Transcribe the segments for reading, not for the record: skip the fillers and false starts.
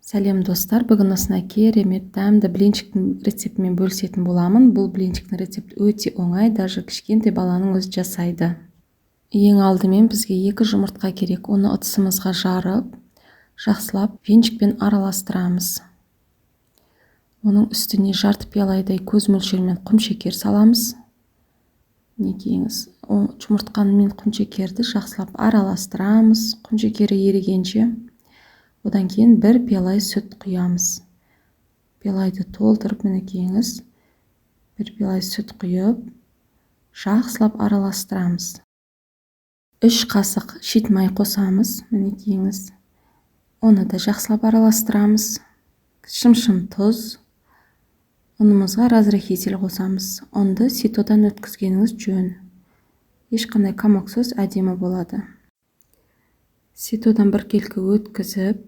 Сәлем достар, бүгін осындай керемет дәмді блинчиктің рецептімен бөлісетін боламын. Бұл блинчиктің рецепті өте оңай, даже кішкентай баланың өзі жасайды. Ең алдымен бізге 2 жұмыртқа керек. Оны ыдысымызға жарып, жақсылап венчикпен араластырамыз. Оның үстіне жарты пиаладай көз мөлшерімен құмшекер саламыз. Мінекейіңіз, жұмыртқаны мен құмшекерді жақсылап араластырамыз, құмшекері ерігенше. Одан кейін 1 пиалай сүт құямыз. Пиалайды толтырып, мінекейіңіз, 1 пиалай сүт құйып, жақсылап араластырамыз. 3 қасық шит май қосамыз, мінекейіңіз. Оны да жақсылап араластырамыз. Шым-шым тұз. Ұнымызға разрыхитель қосамыз. Ұнды ситодан өткізгеніңіз жөн. Ешқандай комоксыз әдемі болады. Ситодан біркелкі өткізіп,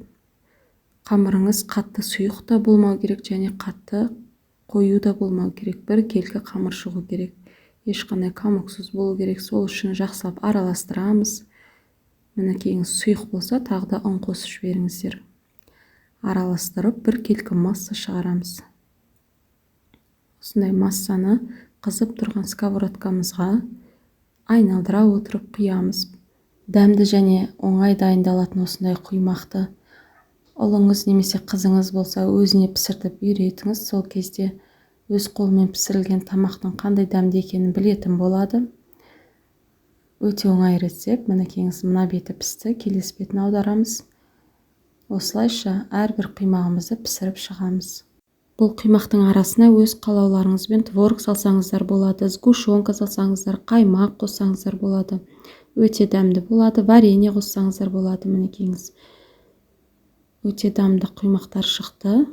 қамырыңыз қатты сұйық та болмау керек, және қатты қою да болмау керек. Біркелкі қамыр шығу керек. Ешқандай комоксыз болу керек. Сол үшін жақсылап араластырамыз. Мінекейіңіз сұйық болса, тағы да ұн қосып жіберіңіздер. Араластырып, біркелкі масса шығарамыз. Осындай массаны қызып тұрған сковородкамызға айналдыра отырып құямыз. Дәмді және оңай дайындалатын осындай құймақты ұлыңыз немесе қызыңыз болса, өзіне пісіртіп үйретіңіз. Сол кезде өз қолымен пісірілген тамақтың қандай дәмді екенін білетін болады. Өте оңай рецепт. Мінекейіңіз, мына беті пісті, келесі бетін аударамыз. Осылайша әрбір құймағымызды пісіріп шығамыз. Бұл құймақтың арасына өз қалауларыңызбен творог салсаңыздар болады, сгущенка салсаңыздар, қаймақ қоссаңыздар болады. Өте дәмді болады. Варенье қоссаңыздар болады. Мінекейіңіз, өте дәмді құймақтар шықты.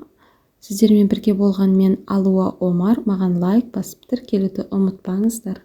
Сіздермен бірге болған мен Алуа Омар. Маған лайк басып тіркелуді ұмытпаңыздар.